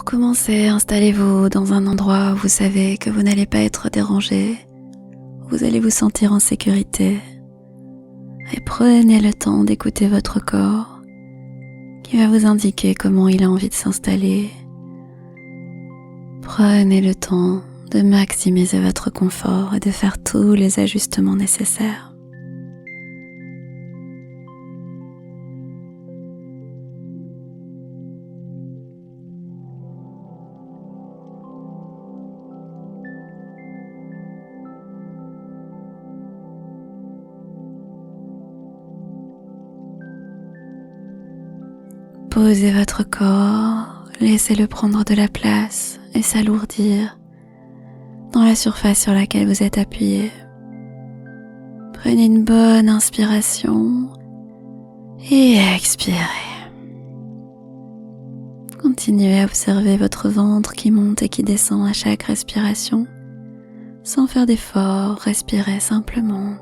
Pour commencer, installez-vous dans un endroit où vous savez que vous n'allez pas être dérangé, où vous allez vous sentir en sécurité. Et prenez le temps d'écouter votre corps qui va vous indiquer comment il a envie de s'installer. Prenez le temps de maximiser votre confort et de faire tous les ajustements nécessaires. Posez votre corps, laissez-le prendre de la place et s'alourdir dans la surface sur laquelle vous êtes appuyé. Prenez une bonne inspiration et expirez. Continuez à observer votre ventre qui monte et qui descend à chaque respiration. Sans faire d'effort, respirez simplement.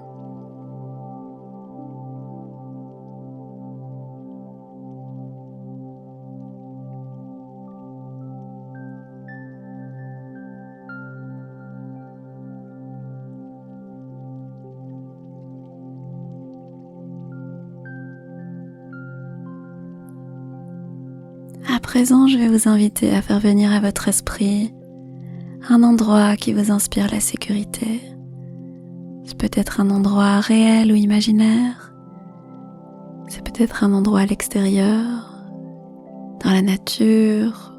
À présent, je vais vous inviter à faire venir à votre esprit un endroit qui vous inspire la sécurité. C'est peut-être un endroit réel ou imaginaire. C'est peut-être un endroit à l'extérieur, dans la nature.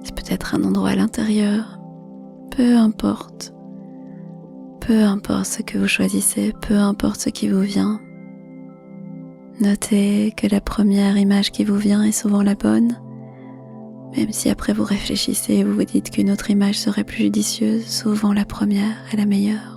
C'est peut-être un endroit à l'intérieur. Peu importe. Peu importe ce que vous choisissez, peu importe ce qui vous vient. Notez que la première image qui vous vient est souvent la bonne, même si après vous réfléchissez et vous vous dites qu'une autre image serait plus judicieuse, souvent la première est la meilleure.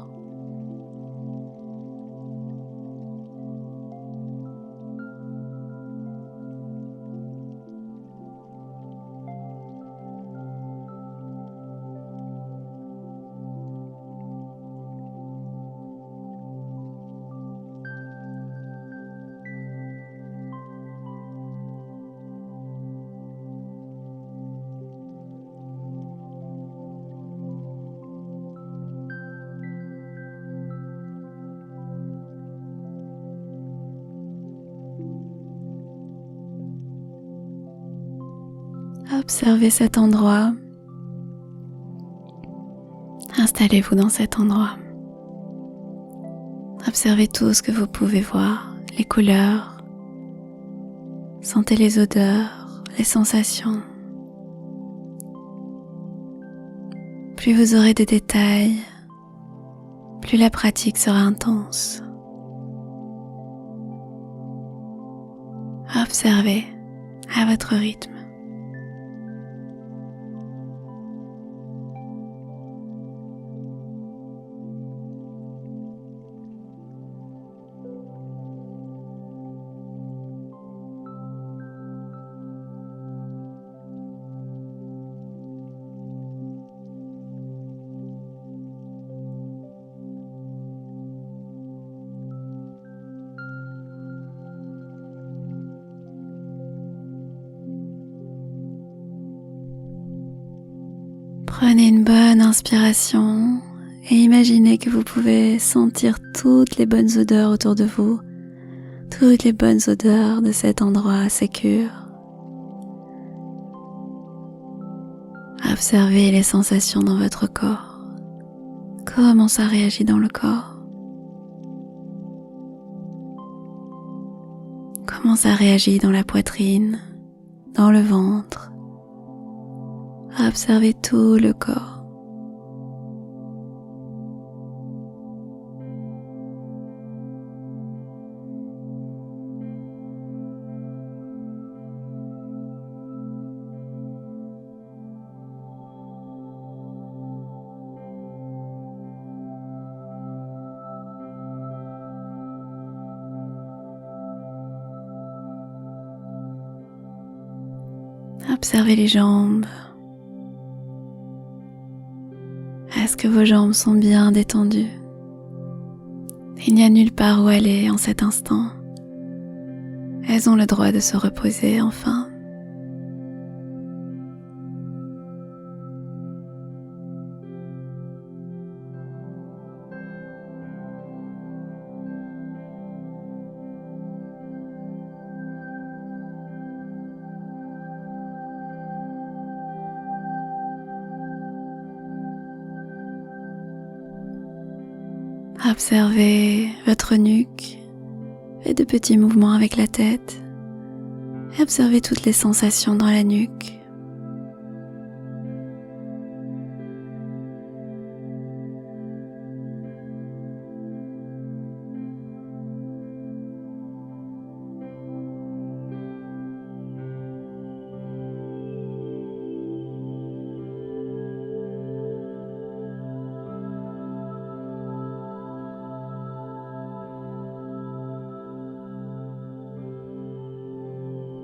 Observez cet endroit. Installez-vous dans cet endroit. Observez tout ce que vous pouvez voir, les couleurs. Sentez les odeurs, les sensations. Plus vous aurez de détails, plus la pratique sera intense. Observez à votre rythme. Prenez une bonne inspiration et imaginez que vous pouvez sentir toutes les bonnes odeurs autour de vous, toutes les bonnes odeurs de cet endroit sécure. Observez les sensations dans votre corps. Comment ça réagit dans le corps? Comment ça réagit dans la poitrine, dans le ventre? Observez tout le corps. Observez les jambes. Est-ce que vos jambes sont bien détendues? Il n'y a nulle part où aller en cet instant. Elles ont le droit de se reposer enfin. Observez votre nuque, faites de petits mouvements avec la tête et observez toutes les sensations dans la nuque.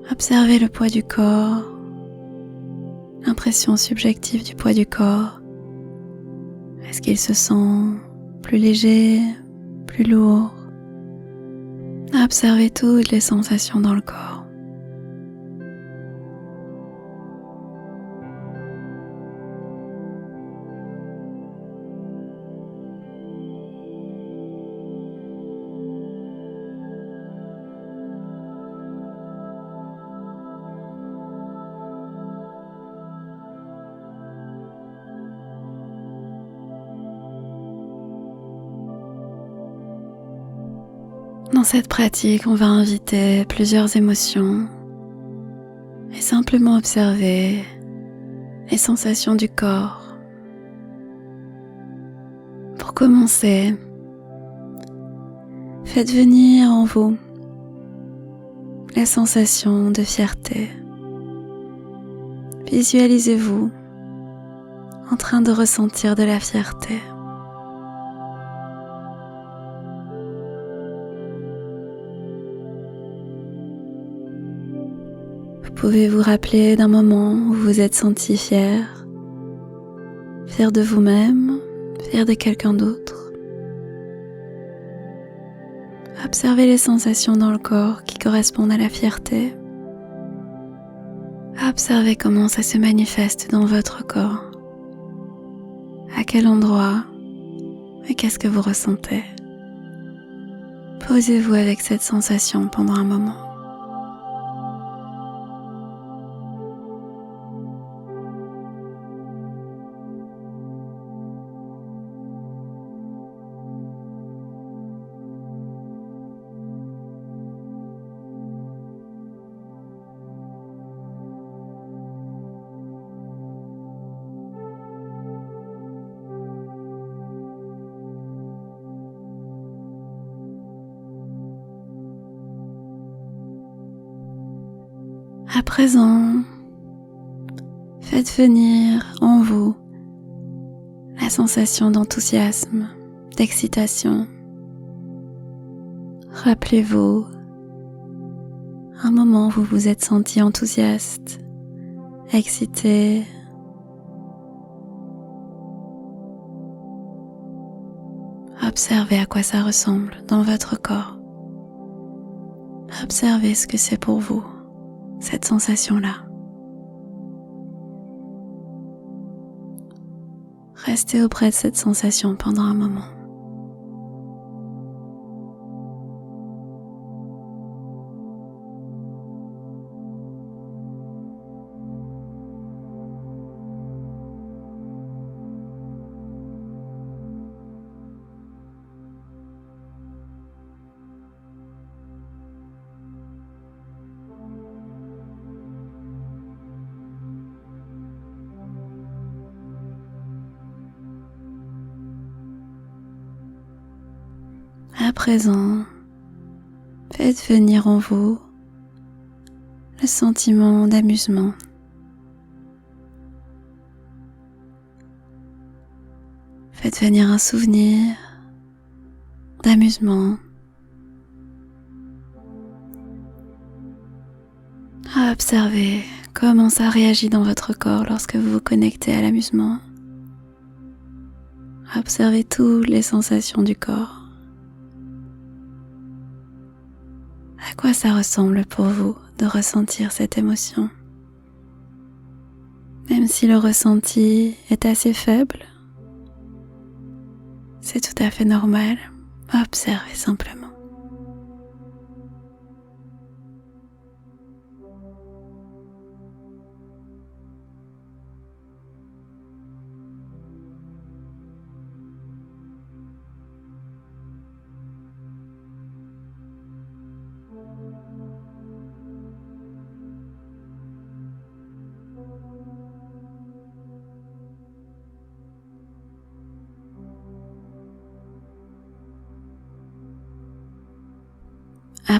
Observez le poids du corps, l'impression subjective du poids du corps. Est-ce qu'il se sent plus léger, plus lourd? Observez toutes les sensations dans le corps. Dans cette pratique, on va inviter plusieurs émotions et simplement observer les sensations du corps. Pour commencer, faites venir en vous la sensation de fierté. Visualisez-vous en train de ressentir de la fierté. Vous pouvez vous rappeler d'un moment où vous vous êtes senti fier de vous-même, fier de quelqu'un d'autre. Observez les sensations dans le corps qui correspondent à la fierté. Observez comment ça se manifeste dans votre corps. À quel endroit et qu'est-ce que vous ressentez? Posez-vous avec cette sensation pendant un moment. À présent, faites venir en vous la sensation d'enthousiasme, d'excitation. Rappelez-vous un moment où vous vous êtes senti enthousiaste, excité. Observez à quoi ça ressemble dans votre corps. Observez ce que c'est pour vous, cette sensation-là. Restez auprès de cette sensation pendant un moment. À présent, faites venir en vous le sentiment d'amusement. Faites venir un souvenir d'amusement. Observez comment ça réagit dans votre corps lorsque vous vous connectez à l'amusement. Observez toutes les sensations du corps. À quoi ça ressemble pour vous de ressentir cette émotion? Même si le ressenti est assez faible, c'est tout à fait normal. Observez simplement.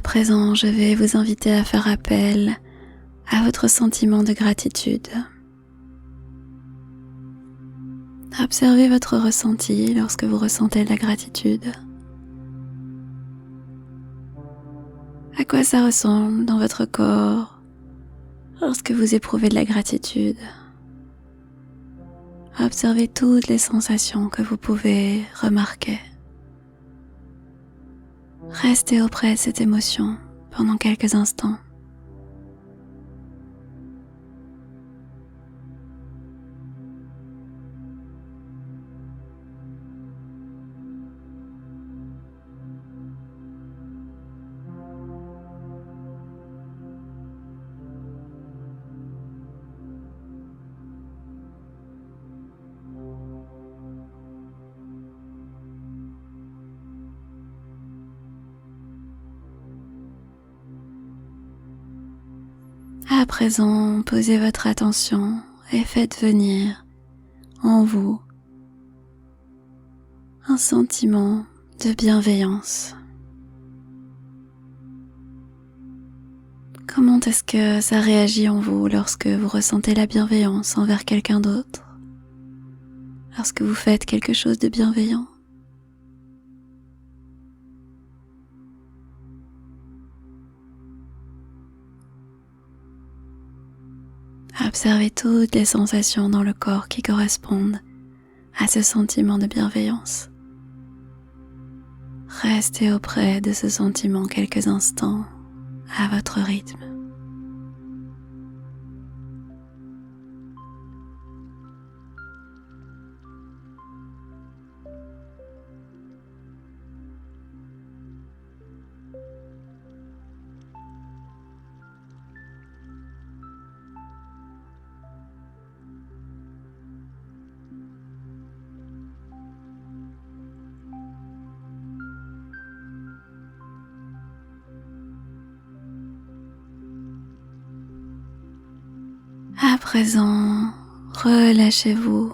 présent, je vais vous inviter à faire appel à votre sentiment de gratitude. Observez votre ressenti lorsque vous ressentez de la gratitude. À quoi ça ressemble dans votre corps lorsque vous éprouvez de la gratitude? Observez toutes les sensations que vous pouvez remarquer. Restez auprès de cette émotion pendant quelques instants. À présent, posez votre attention et faites venir en vous un sentiment de bienveillance. Comment est-ce que ça réagit en vous lorsque vous ressentez la bienveillance envers quelqu'un d'autre? Lorsque vous faites quelque chose de bienveillant? Observez toutes les sensations dans le corps qui correspondent à ce sentiment de bienveillance. Restez auprès de ce sentiment quelques instants à votre rythme. À présent, relâchez-vous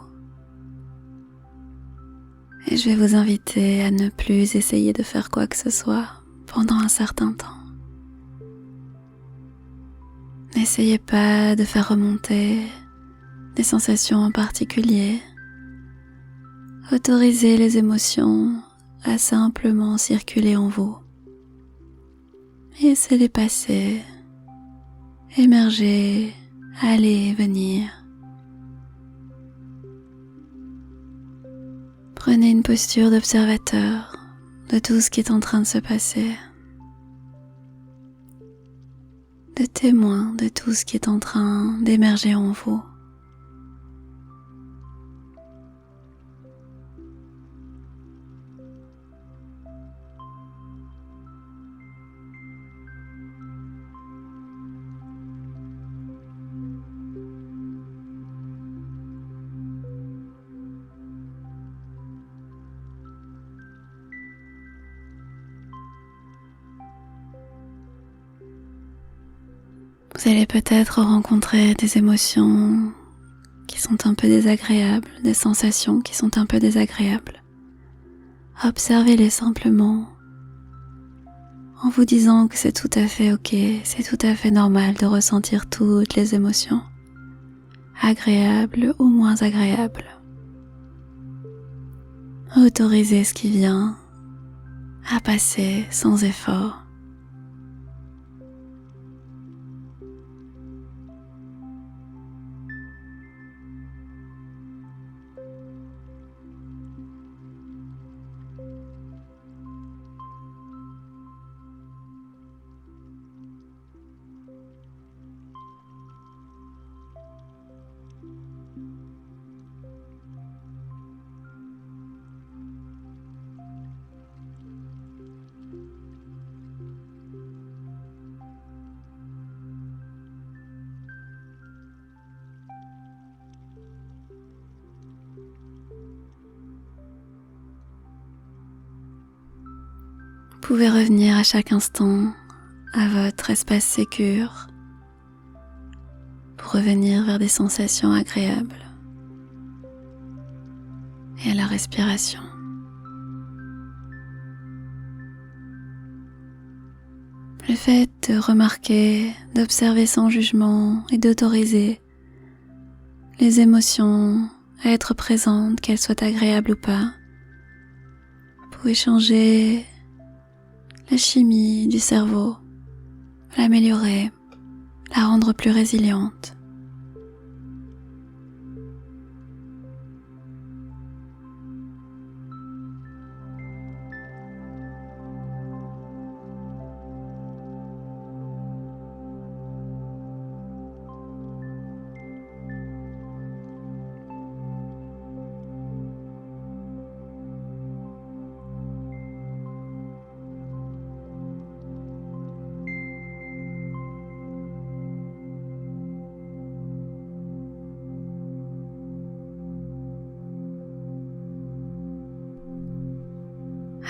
et je vais vous inviter à ne plus essayer de faire quoi que ce soit pendant un certain temps. N'essayez pas de faire remonter des sensations en particulier. Autorisez les émotions à simplement circuler en vous. Laissez-les passer, émerger, aller et venir. Prenez une posture d'observateur de tout ce qui est en train de se passer, de témoin de tout ce qui est en train d'émerger en vous. Vous allez peut-être rencontrer des émotions qui sont un peu désagréables, des sensations qui sont un peu désagréables. Observez-les simplement en vous disant que c'est tout à fait ok, c'est tout à fait normal de ressentir toutes les émotions, agréables ou moins agréables. Autorisez ce qui vient à passer sans effort. Vous pouvez revenir à chaque instant à votre espace sécure pour revenir vers des sensations agréables et à la respiration. Le fait de remarquer, d'observer sans jugement et d'autoriser les émotions à être présentes, qu'elles soient agréables ou pas, vous pouvez changer la chimie du cerveau, l'améliorer, la rendre plus résiliente.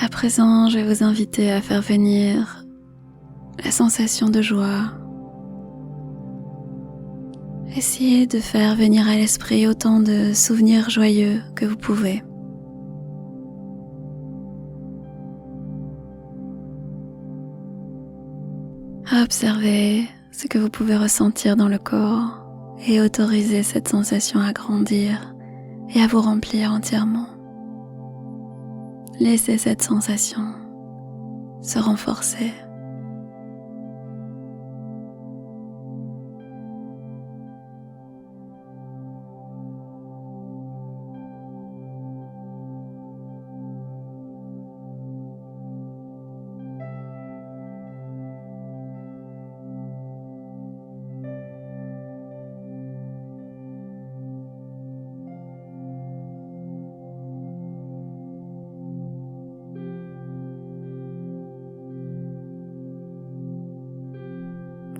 À présent, je vais vous inviter à faire venir la sensation de joie. Essayez de faire venir à l'esprit autant de souvenirs joyeux que vous pouvez. Observez ce que vous pouvez ressentir dans le corps et autoriser cette sensation à grandir et à vous remplir entièrement. Laissez cette sensation se renforcer.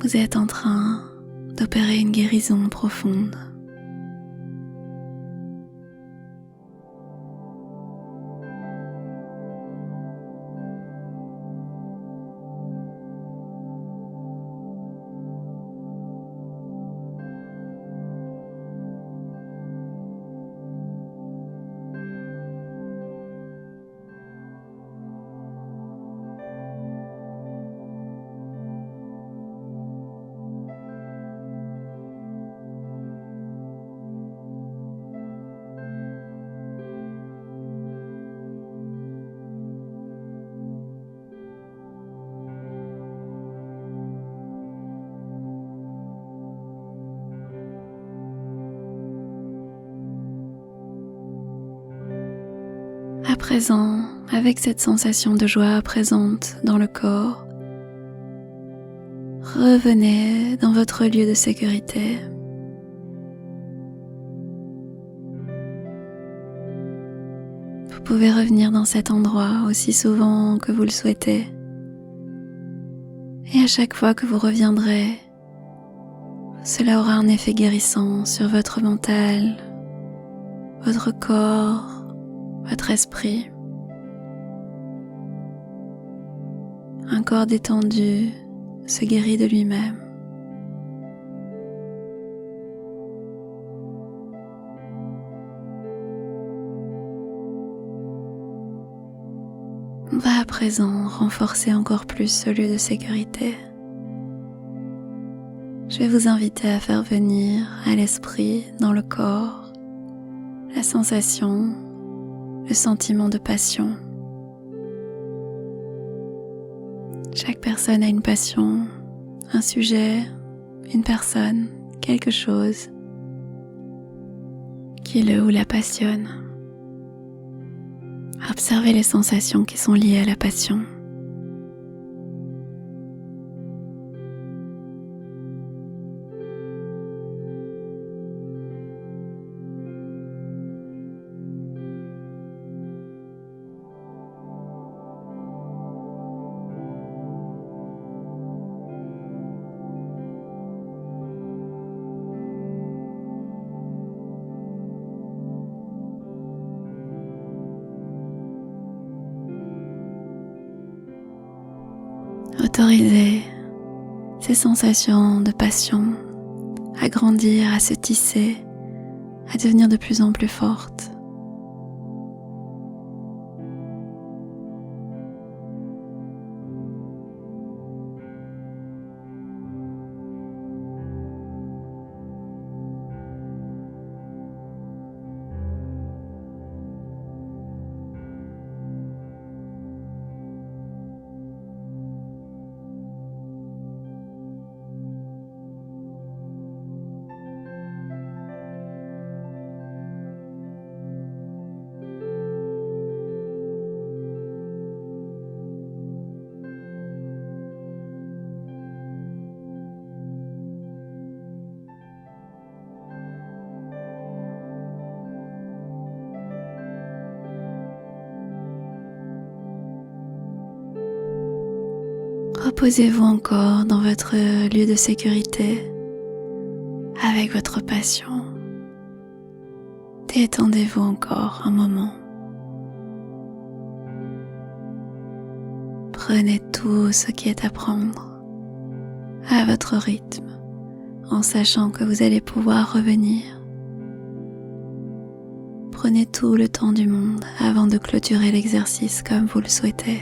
Vous êtes en train d'opérer une guérison profonde. À présent, avec cette sensation de joie présente dans le corps, revenez dans votre lieu de sécurité. Vous pouvez revenir dans cet endroit aussi souvent que vous le souhaitez. Et à chaque fois que vous reviendrez, cela aura un effet guérissant sur votre mental, votre corps, votre esprit. Un corps détendu se guérit de lui-même. On va à présent renforcer encore plus ce lieu de sécurité. Je vais vous inviter à faire venir à l'esprit, dans le corps, la sensation, le sentiment de passion. Chaque personne a une passion, un sujet, une personne, quelque chose qui le ou la passionne. Observez les sensations qui sont liées à la passion. Autorisez ces sensations de passion à grandir, à se tisser, à devenir de plus en plus fortes. Reposez-vous encore dans votre lieu de sécurité avec votre passion. Détendez-vous encore un moment. Prenez tout ce qui est à prendre à votre rythme, en sachant que vous allez pouvoir revenir. Prenez tout le temps du monde avant de clôturer l'exercice comme vous le souhaitez.